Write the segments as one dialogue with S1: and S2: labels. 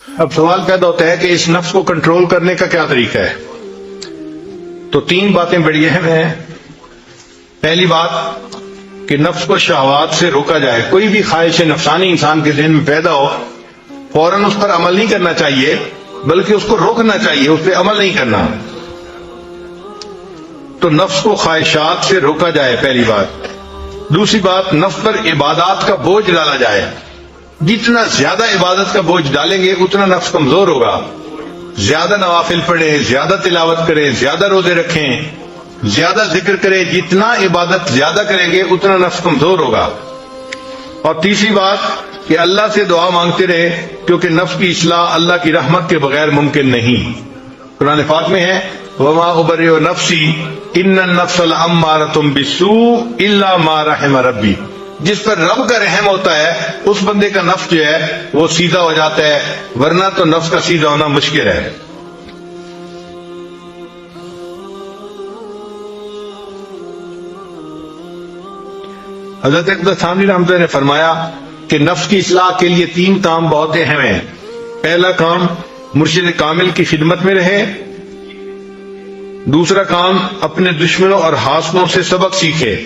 S1: اب سوال پیدا ہوتا ہے کہ اس نفس کو کنٹرول کرنے کا کیا طریقہ ہے؟ تو تین باتیں بڑی اہم ہیں۔ پہلی بات کہ نفس کو شہوات سے روکا جائے۔ کوئی بھی خواہش نفسانی انسان کے ذہن میں پیدا ہو، فوراً اس پر عمل نہیں کرنا چاہیے، بلکہ اس کو روکنا چاہیے، اس پہ عمل نہیں کرنا۔ تو نفس کو خواہشات سے روکا جائے، پہلی بات۔ دوسری بات، نفس پر عبادات کا بوجھ ڈالا جائے۔ جتنا زیادہ عبادت کا بوجھ ڈالیں گے اتنا نفس کمزور ہوگا۔ زیادہ نوافل پڑھیں، زیادہ تلاوت کریں، زیادہ روزے رکھیں، زیادہ ذکر کریں۔ جتنا عبادت زیادہ کریں گے اتنا نفس کمزور ہوگا۔ اور تیسری بات کہ اللہ سے دعا مانگتے رہے، کیونکہ نفس کی اصلاح اللہ کی رحمت کے بغیر ممکن نہیں۔ قرآن پاک میں ہے وَمَا أُبَرِّئُ نَفْسِي إِنَّ النَّفْسَ لَأَمَّارَةٌ بِالسُّوءِ إِلَّا مَا رَحِمَ رَبِّي۔ جس پر رب کا رحم ہوتا ہے اس بندے کا نفس جو ہے وہ سیدھا ہو جاتا ہے، ورنہ تو نفس کا سیدھا ہونا مشکل ہے۔ حضرت اقدس ثانوی رحمۃ اللہ نے فرمایا کہ نفس کی اصلاح کے لیے تین کام بہت اہم ہیں۔ پہلا کام مرشد کامل کی خدمت میں رہے، دوسرا کام اپنے دشمنوں اور حاسدوں سے سبق سیکھے،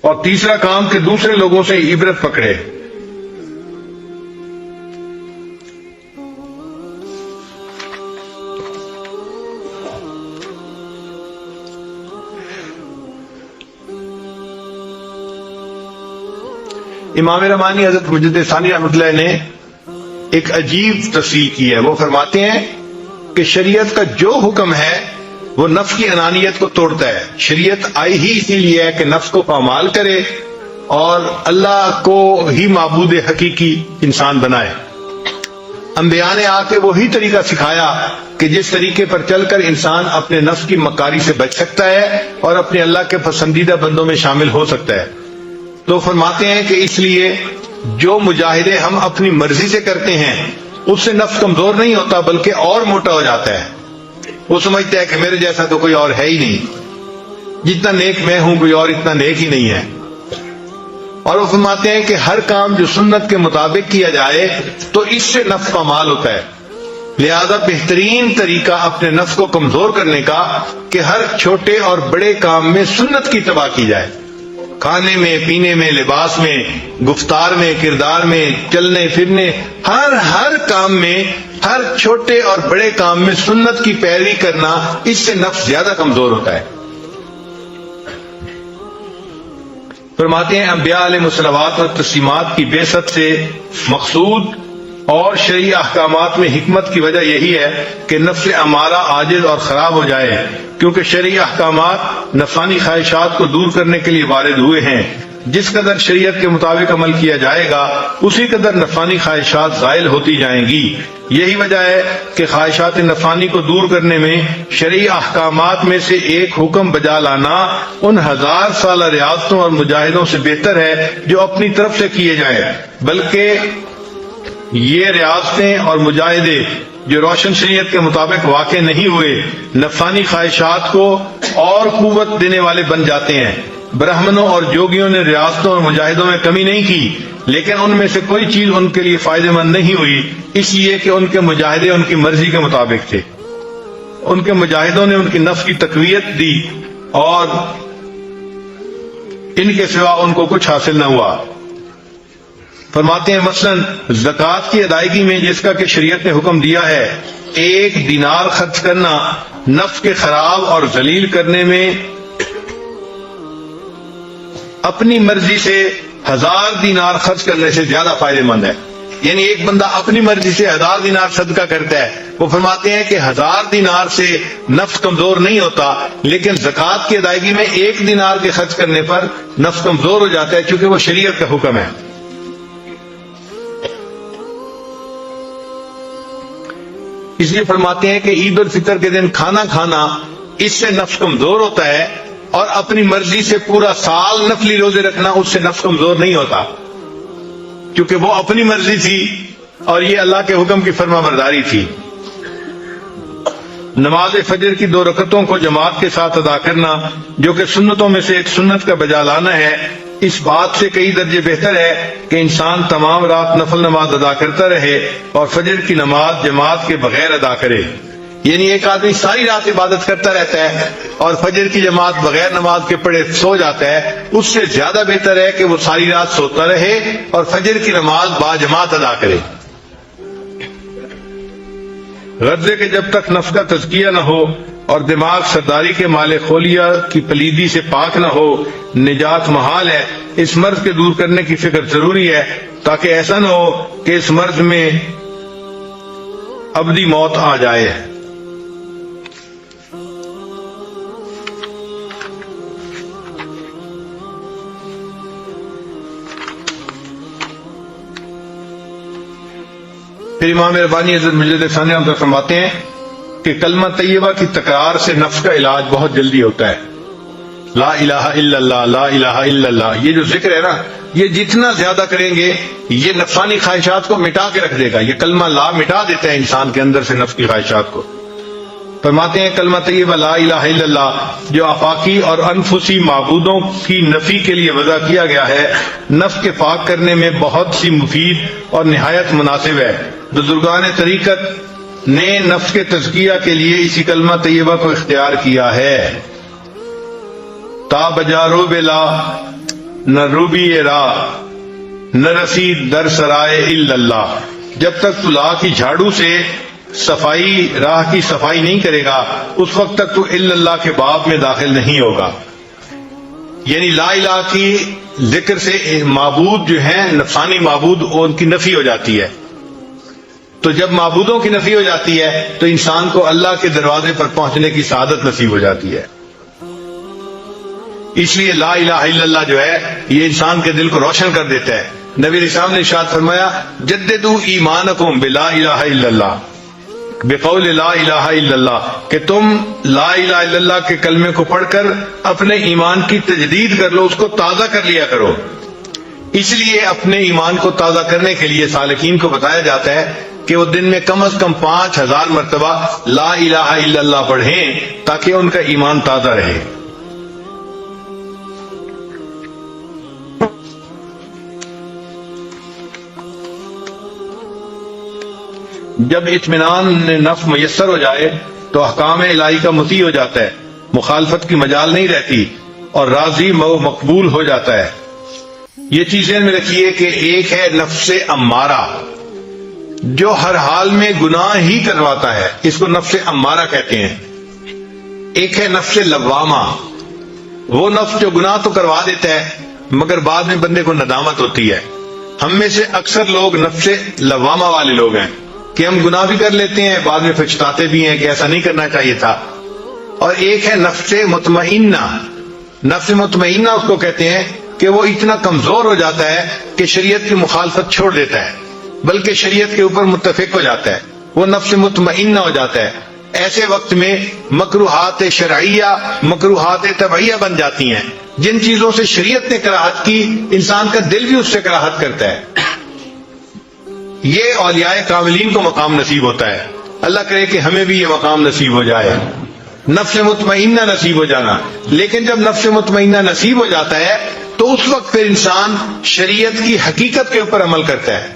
S1: اور تیسرا کام کہ دوسرے لوگوں سے عبرت پکڑے۔ امام رحمانی حضرت مجد ثانی رحمۃ اللہ نے ایک عجیب تفصیل کی ہے۔ وہ فرماتے ہیں کہ شریعت کا جو حکم ہے وہ نفس کی انانیت کو توڑتا ہے۔ شریعت آئی ہی اسی لیے ہے کہ نفس کو پامال کرے اور اللہ کو ہی معبود حقیقی انسان بنائے۔ انبیاء نے آ کے وہی طریقہ سکھایا کہ جس طریقے پر چل کر انسان اپنے نفس کی مکاری سے بچ سکتا ہے اور اپنے اللہ کے پسندیدہ بندوں میں شامل ہو سکتا ہے۔ تو فرماتے ہیں کہ اس لیے جو مجاہدے ہم اپنی مرضی سے کرتے ہیں اس سے نفس کمزور نہیں ہوتا بلکہ اور موٹا ہو جاتا ہے۔ وہ سمجھتا ہے کہ میرے جیسا تو کوئی اور ہے ہی نہیں، جتنا نیک میں ہوں کوئی اور اتنا نیک ہی نہیں ہے۔ اور وہ فرماتے ہیں کہ ہر کام جو سنت کے مطابق کیا جائے تو اس سے نفس پامال ہوتا ہے۔ لہذا بہترین طریقہ اپنے نفس کو کمزور کرنے کا کہ ہر چھوٹے اور بڑے کام میں سنت کی اتباع کی جائے۔ کھانے میں، پینے میں، لباس میں، گفتار میں، کردار میں، چلنے پھرنے، ہر کام میں، ہر چھوٹے اور بڑے کام میں سنت کی پیروی کرنا، اس سے نفس زیادہ کمزور ہوتا ہے۔ فرماتے ہیں انبیاء علیہ الصلوات و تسلیمات کی بعثت سے مقصود اور شرعی احکامات میں حکمت کی وجہ یہی ہے کہ نفس امارہ عاجز اور خراب ہو جائے، کیونکہ شرعی احکامات نفسانی خواہشات کو دور کرنے کے لیے وارد ہوئے ہیں۔ جس قدر شریعت کے مطابق عمل کیا جائے گا اسی قدر نفسانی خواہشات زائل ہوتی جائیں گی۔ یہی وجہ ہے کہ خواہشات نفسانی کو دور کرنے میں شرعی احکامات میں سے ایک حکم بجا لانا ان 1000 سالہ ریاضتوں اور مجاہدوں سے بہتر ہے جو اپنی طرف سے کیے جائیں، بلکہ یہ ریاضتیں اور مجاہدے جو روشن شریعت کے مطابق واقع نہیں ہوئے نفسانی خواہشات کو اور قوت دینے والے بن جاتے ہیں۔ برہمنوں اور جوگیوں نے ریاضتوں اور مجاہدوں میں کمی نہیں کی، لیکن ان میں سے کوئی چیز ان کے لیے فائدہ مند نہیں ہوئی، اس لیے کہ ان کے مجاہدے ان کی مرضی کے مطابق تھے۔ ان کے مجاہدوں نے ان کی نفس کی تقویت دی اور ان کے سوا ان کو کچھ حاصل نہ ہوا۔ فرماتے ہیں مثلاً زکوٰۃ کی ادائیگی میں جس کا کہ شریعت نے حکم دیا ہے، 1 دینار خرچ کرنا نفس کے خراب اور ذلیل کرنے میں اپنی مرضی سے 1000 دینار خرچ کرنے سے زیادہ فائدہ مند ہے۔ یعنی ایک بندہ اپنی مرضی سے 1000 دینار صدقہ کرتا ہے، وہ فرماتے ہیں کہ 1000 دینار سے نفس کمزور نہیں ہوتا، لیکن زکوٰۃ کی ادائیگی میں 1 دینار کے خرچ کرنے پر نفس کمزور ہو جاتا ہے، چونکہ وہ شریعت کا حکم ہے۔ اس لیے فرماتے ہیں کہ عید الفطر کے دن کھانا کھانا اس سے نفس کمزور ہوتا ہے، اور اپنی مرضی سے پورا سال نفلی روزے رکھنا اس سے نفس کمزور نہیں ہوتا، کیونکہ وہ اپنی مرضی تھی اور یہ اللہ کے حکم کی فرما برداری تھی۔ نماز فجر کی 2 رکعتوں کو جماعت کے ساتھ ادا کرنا جو کہ سنتوں میں سے ایک سنت کا بجا لانا ہے، اس بات سے کئی درجے بہتر ہے کہ انسان تمام رات نفل نماز ادا کرتا رہے اور فجر کی نماز جماعت کے بغیر ادا کرے. یعنی ایک آدمی ساری رات عبادت کرتا رہتا ہے اور فجر کی جماعت بغیر نماز کے پڑھے سو جاتا ہے، اس سے زیادہ بہتر ہے کہ وہ ساری رات سوتا رہے اور فجر کی نماز با جماعت ادا کرے. غرض ہے کہ جب تک نفس کا تزکیہ نہ ہو اور دماغ سرداری کے مال خولیہ کی پلیدی سے پاک نہ ہو، نجات محال ہے. اس مرض کے دور کرنے کی فکر ضروری ہے تاکہ ایسا نہ ہو کہ اس مرض میں ابدی موت آ جائے. پھر امام ربانی حضرت مجدد ثانی رحمۃ اللہ فرماتے ہیں کہ کلمہ طیبہ کی تکرار سے نفس کا علاج بہت جلدی ہوتا ہے. لا الہ الا اللہ، لا الہ الا اللہ، یہ جو ذکر ہے نا، یہ جتنا زیادہ کریں گے یہ نفسانی خواہشات کو مٹا کے رکھ دے گا. یہ کلمہ لا مٹا دیتا ہے انسان کے اندر سے نفس کی خواہشات کو. فرماتے ہیں کلمہ طیبہ لا الہ الا اللہ جو آفاقی اور انفسی معبودوں کی نفی کے لیے وضع کیا گیا ہے، نفس کے پاک کرنے میں بہت سی مفید اور نہایت مناسب ہے. بزرگان طریقت نے نفس کے تزکیہ کے لیے اسی کلمہ طیبہ کو اختیار کیا ہے. تا بجارو بلا نہ روبی را نہ رسید در سرائے الا اللہ، جب تک تو لا کی جھاڑو سے صفائی راہ کی صفائی نہیں کرے گا اس وقت تک تو الا اللہ کے باب میں داخل نہیں ہوگا. یعنی لا الہ کی ذکر سے معبود جو ہیں نفسانی معبود ان کی نفی ہو جاتی ہے. تو جب معبودوں کی نفی ہو جاتی ہے تو انسان کو اللہ کے دروازے پر پہنچنے کی سعادت نصیب ہو جاتی ہے. اس لیے لا الہ الا اللہ جو ہے یہ انسان کے دل کو روشن کر دیتا ہے. نبی علیہ السلام نے ارشاد فرمایا جددوا ایمانکم بلا الہ الا اللہ، بقول لا الہ الا اللہ، کہ تم لا الہ الا اللہ کے کلمے کو پڑھ کر اپنے ایمان کی تجدید کر لو، اس کو تازہ کر لیا کرو. اس لیے اپنے ایمان کو تازہ کرنے کے لیے سالکین کو بتایا جاتا ہے کہ وہ دن میں کم از کم 5000 مرتبہ لا الہ الا اللہ پڑھیں تاکہ ان کا ایمان تازہ رہے. جب اطمینان نفس میسر ہو جائے تو احکام الہی کا مطیع ہو جاتا ہے، مخالفت کی مجال نہیں رہتی اور راضی مقبول ہو جاتا ہے. یہ چیزیں میں رکھیے کہ ایک ہے نفس امارہ جو ہر حال میں گناہ ہی کرواتا ہے، اس کو نفس امارہ کہتے ہیں. ایک ہے نفس لوامہ، وہ نفس جو گناہ تو کروا دیتا ہے مگر بعد میں بندے کو ندامت ہوتی ہے. ہم میں سے اکثر لوگ نفس لوامہ والے لوگ ہیں کہ ہم گناہ بھی کر لیتے ہیں بعد میں پچھتاتے بھی ہیں کہ ایسا نہیں کرنا چاہیے تھا. اور ایک ہے نفس مطمئنہ. نفس مطمئنہ اس کو کہتے ہیں کہ وہ اتنا کمزور ہو جاتا ہے کہ شریعت کی مخالفت چھوڑ دیتا ہے بلکہ شریعت کے اوپر متفق ہو جاتا ہے، وہ نفس مطمئنہ ہو جاتا ہے. ایسے وقت میں مکروہات شرعیہ مکروہات طبعیہ بن جاتی ہیں. جن چیزوں سے شریعت نے کراہت کی انسان کا دل بھی اس سے کراہت کرتا ہے. یہ اولیاء کاملین کو مقام نصیب ہوتا ہے. اللہ کرے کہ ہمیں بھی یہ مقام نصیب ہو جائے، نفس مطمئنہ نصیب ہو جانا. لیکن جب نفس مطمئنہ نصیب ہو جاتا ہے تو اس وقت پھر انسان شریعت کی حقیقت کے اوپر عمل کرتا ہے.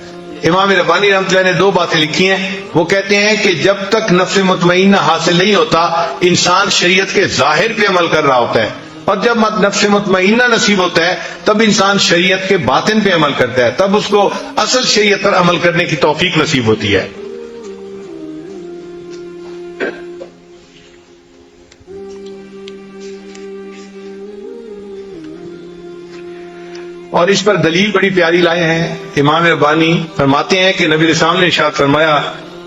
S1: امام ربانی رحمۃ اللہ نے 2 باتیں لکھی ہیں. وہ کہتے ہیں کہ جب تک نفس مطمئنہ حاصل نہیں ہوتا انسان شریعت کے ظاہر پہ عمل کر رہا ہوتا ہے، اور جب نفس مطمئنہ نصیب ہوتا ہے تب انسان شریعت کے باطن پہ عمل کرتا ہے، تب اس کو اصل شریعت پر عمل کرنے کی توفیق نصیب ہوتی ہے. اور اس پر دلیل بڑی پیاری لائے ہیں. امام ربانی فرماتے ہیں کہ نبی السلام نے ارشاد فرمایا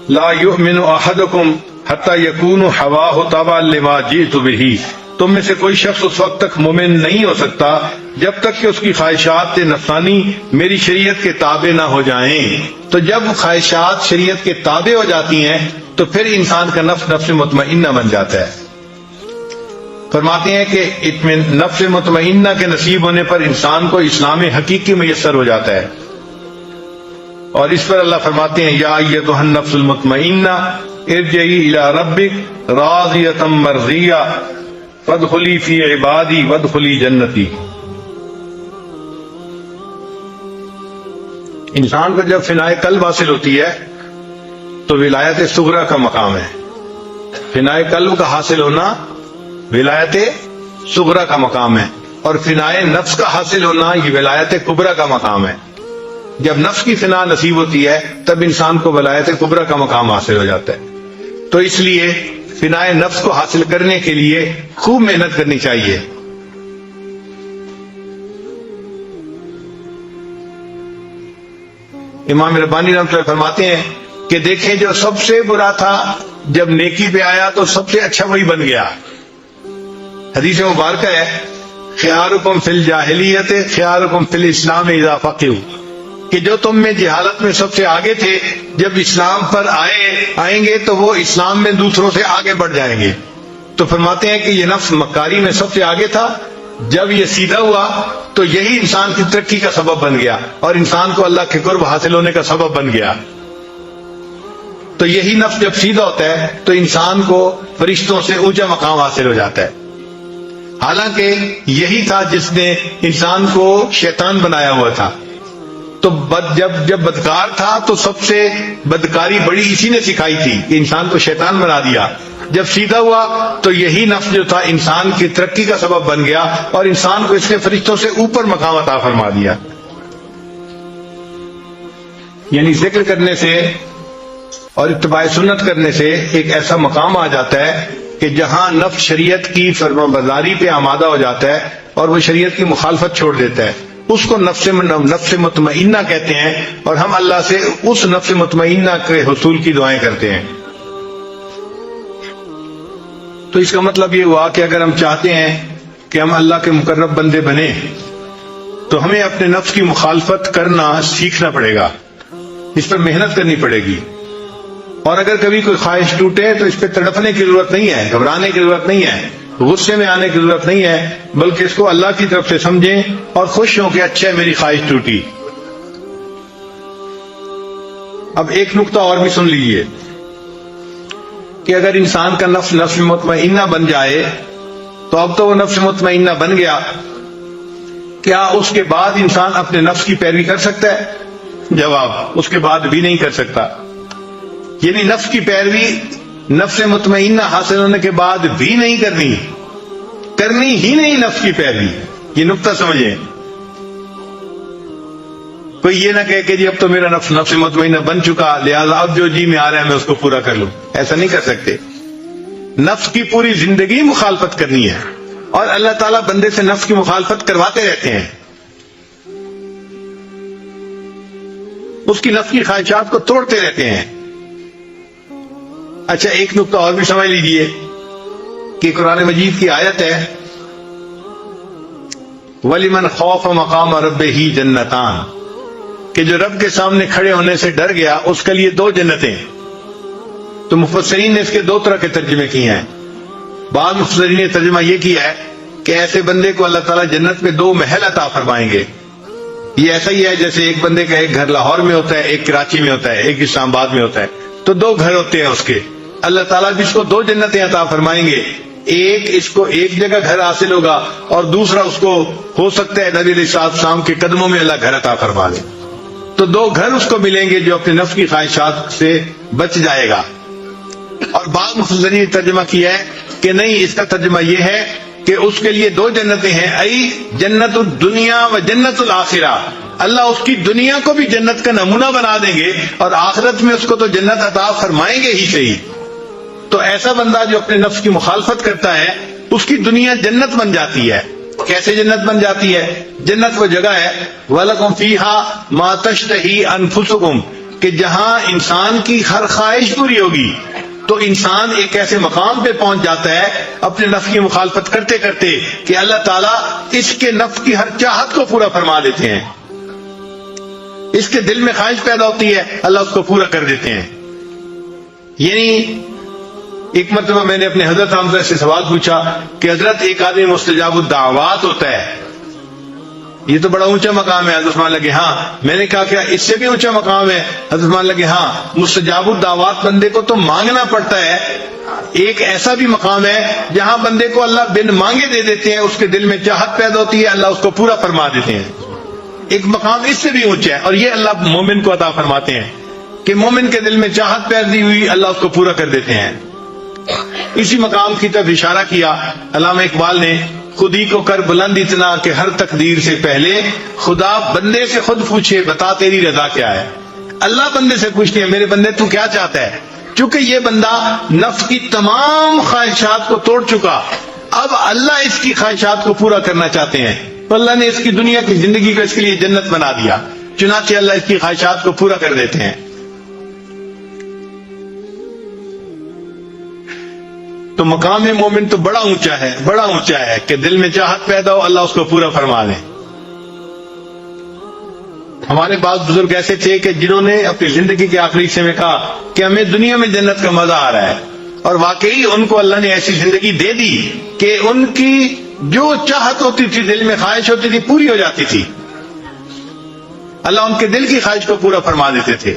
S1: لا یؤمن احدکم حتی یکون ہواہ تبعا لما جئت بہ، تم میں سے کوئی شخص اس وقت تک مومن نہیں ہو سکتا جب تک کہ اس کی خواہشات نفسانی میری شریعت کے تابع نہ ہو جائیں. تو جب خواہشات شریعت کے تابع ہو جاتی ہیں تو پھر انسان کا نفس مطمئنہ بن جاتا ہے. فرماتے ہیں کہ نفس مطمئنہ کے نصیب ہونے پر انسان کو اسلام حقیقی میسر ہو جاتا ہے. اور اس پر اللہ فرماتے ہیں یا ایتھا النفس المطمئنہ ارجعی الی ربک راضیۃ مرضیہ فادخلی فی عبادی وادخلی جنتی. انسان کو جب فنائے قلب حاصل ہوتی ہے تو ولایت صغریٰ کا مقام ہے. فنائے قلب کا حاصل ہونا ولایت صغریٰ کا مقام ہے، اور فنائے نفس کا حاصل ہونا یہ ولایت کبریٰ کا مقام ہے. جب نفس کی فنا نصیب ہوتی ہے تب انسان کو ولایت کبریٰ کا مقام حاصل ہو جاتا ہے. تو اس لیے فنائے نفس کو حاصل کرنے کے لیے خوب محنت کرنی چاہیے. امام ربانی رحمۃ اللہ فرماتے ہیں کہ دیکھیں جو سب سے برا تھا جب نیکی پہ آیا تو سب سے اچھا وہی بن گیا. حدیث مبارکہ ہے خیارکم فی الجاہلیت خیارکم فی الاسلام اذا فقہوا، کہ جو تم میں جہالت میں سب سے آگے تھے جب اسلام پر آئیں گے تو وہ اسلام میں دوسروں سے آگے بڑھ جائیں گے. تو فرماتے ہیں کہ یہ نفس مکاری میں سب سے آگے تھا، جب یہ سیدھا ہوا تو یہی انسان کی ترقی کا سبب بن گیا اور انسان کو اللہ کے قرب حاصل ہونے کا سبب بن گیا. تو یہی نفس جب سیدھا ہوتا ہے تو انسان کو فرشتوں سے اونچا مقام حاصل ہو جاتا ہے. حالانکہ یہی تھا جس نے انسان کو شیطان بنایا ہوا تھا. تو جب بدکار تھا تو سب سے بدکاری بڑی اسی نے سکھائی تھی کہ انسان کو شیطان بنا دیا. جب سیدھا ہوا تو یہی نفس جو تھا انسان کی ترقی کا سبب بن گیا اور انسان کو اس نے فرشتوں سے اوپر مقام عطا فرما دیا. یعنی ذکر کرنے سے اور اتباع سنت کرنے سے ایک ایسا مقام آ جاتا ہے کہ جہاں نفس شریعت کی فرمانبرداری پہ آمادہ ہو جاتا ہے اور وہ شریعت کی مخالفت چھوڑ دیتا ہے. اس کو نفس مطمئنہ کہتے ہیں، اور ہم اللہ سے اس نفس مطمئنہ کے حصول کی دعائیں کرتے ہیں. تو اس کا مطلب یہ ہوا کہ اگر ہم چاہتے ہیں کہ ہم اللہ کے مقرب بندے بنیں تو ہمیں اپنے نفس کی مخالفت کرنا سیکھنا پڑے گا، اس پر محنت کرنی پڑے گی. اور اگر کبھی کوئی خواہش ٹوٹے تو اس پہ تڑپنے کی ضرورت نہیں ہے، گھبرانے کی ضرورت نہیں ہے، غصے میں آنے کی ضرورت نہیں ہے، بلکہ اس کو اللہ کی طرف سے سمجھیں اور خوش ہوں کہ اچھا میری خواہش ٹوٹی. اب ایک نقطہ اور بھی سن لیجئے کہ اگر انسان کا نفس مطمئنہ بن جائے تو اب تو وہ نفس مطمئنہ بن گیا، کیا اس کے بعد انسان اپنے نفس کی پیروی کر سکتا ہے؟ جواب، اس کے بعد بھی نہیں کر سکتا. یعنی نفس کی پیروی نفس مطمئنہ حاصل ہونے کے بعد بھی نہیں کرنی ہی نہیں نفس کی پیروی. یہ نقطہ سمجھیں. کوئی یہ نہ کہے کہ جی اب تو میرا نفس مطمئنہ بن چکا لہذا اب جو جی میں آ رہا ہے میں اس کو پورا کر لوں. ایسا نہیں کر سکتے. نفس کی پوری زندگی مخالفت کرنی ہے، اور اللہ تعالیٰ بندے سے نفس کی مخالفت کرواتے رہتے ہیں، اس کی نفس کی خواہشات کو توڑتے رہتے ہیں. اچھا ایک نقطہ اور بھی سمجھ لیجئے کہ قرآن مجید کی آیت ہے وَلِمَنْ خَافَ مَقَامَ رَبِّهِ جَنَّتَانِ، کہ جو رب کے سامنے کھڑے ہونے سے ڈر گیا اس کے لیے 2 جنتیں. تو مفسرین نے اس کے 2 طرح کے ترجمے کیے ہیں. بعض مفسرین نے ترجمہ یہ کیا ہے کہ ایسے بندے کو اللہ تعالیٰ جنت میں 2 محل عطا فرمائیں گے. یہ ایسا ہی ہے جیسے ایک بندے کا ایک گھر لاہور میں ہوتا ہے، ایک کراچی میں ہوتا ہے، ایک اسلام آباد میں ہوتا ہے، تو 2 گھر ہوتے ہیں اس کے. اللہ تعالیٰ بھی اس کو 2 جنتیں عطا فرمائیں گے. ایک اس کو ایک جگہ گھر حاصل ہوگا اور دوسرا اس کو ہو سکتا ہے نبی علیہ السلام کے قدموں میں اللہ گھر عطا فرما دے. تو 2 گھر اس کو ملیں گے جو اپنے نفس کی خواہشات سے بچ جائے گا. اور بعض مفسرین نے ترجمہ کیا ہے کہ نہیں، اس کا ترجمہ یہ ہے کہ اس کے لیے 2 جنتیں ہیں، ای جنت الدنیا و جنت الآخرہ. اللہ اس کی دنیا کو بھی جنت کا نمونہ بنا دیں گے اور آخرت میں اس کو تو جنت عطا فرمائیں گے ہی صحیح. تو ایسا بندہ جو اپنے نفس کی مخالفت کرتا ہے اس کی دنیا جنت بن جاتی ہے. کیسے جنت بن جاتی ہے؟ جنت وہ جگہ ہے وَلَكُمْ فِيهَا مَا تَشْتَهِي أَنفُسُكُمْ، کہ جہاں انسان کی ہر خواہش پوری ہوگی. تو انسان ایک ایسے مقام پہ پہنچ جاتا ہے اپنے نفس کی مخالفت کرتے کرتے کہ اللہ تعالیٰ اس کے نفس کی ہر چاہت کو پورا فرما دیتے ہیں. اس کے دل میں خواہش پیدا ہوتی ہے اللہ اس کو پورا کر دیتے ہیں. یعنی ایک مرتبہ میں نے اپنے حضرت حمزہ سے سوال پوچھا کہ حضرت ایک آدمی مستجاب الدعوات ہوتا ہے، یہ تو بڑا اونچا مقام ہے. حضرت مان لگے ہاں. میں نے کہا کیا اس سے بھی اونچا مقام ہے؟ حضرت مان لگے ہاں. مستجاب الدعوات بندے کو تو مانگنا پڑتا ہے. ایک ایسا بھی مقام ہے جہاں بندے کو اللہ بن مانگے دے دیتے ہیں، اس کے دل میں چاہت پیدا ہوتی ہے اللہ اس کو پورا فرما دیتے ہیں. ایک مقام اس سے بھی اونچا ہے، اور یہ اللہ مومن کو عطا فرماتے ہیں کہ مومن کے دل میں چاہت پیدا ہوئی اللہ اس کو پورا کر دیتے ہیں۔ اسی مقام کی طرف اشارہ کیا علامہ اقبال نے، خود ہی کو کر بلند اتنا کہ ہر تقدیر سے پہلے خدا بندے سے خود پوچھے بتا تیری رضا کیا ہے۔ اللہ بندے سے پوچھتے ہیں میرے بندے تو کیا چاہتا ہے، چونکہ یہ بندہ نفس کی تمام خواہشات کو توڑ چکا، اب اللہ اس کی خواہشات کو پورا کرنا چاہتے ہیں، تو اللہ نے اس کی دنیا کی زندگی کو اس کے لیے جنت بنا دیا، چنانچہ اللہ اس کی خواہشات کو پورا کر دیتے ہیں۔ تو مقام مومن تو بڑا اونچا ہے، بڑا اونچا ہے کہ دل میں چاہت پیدا ہو اللہ اس کو پورا فرما دے۔ ہمارے بعض بزرگ ایسے تھے کہ جنہوں نے اپنی زندگی کے آخری حصے میں کہا کہ ہمیں دنیا میں جنت کا مزہ آ رہا ہے، اور واقعی ان کو اللہ نے ایسی زندگی دے دی کہ ان کی جو چاہت ہوتی تھی، دل میں خواہش ہوتی تھی، پوری ہو جاتی تھی، اللہ ان کے دل کی خواہش کو پورا فرما دیتے تھے۔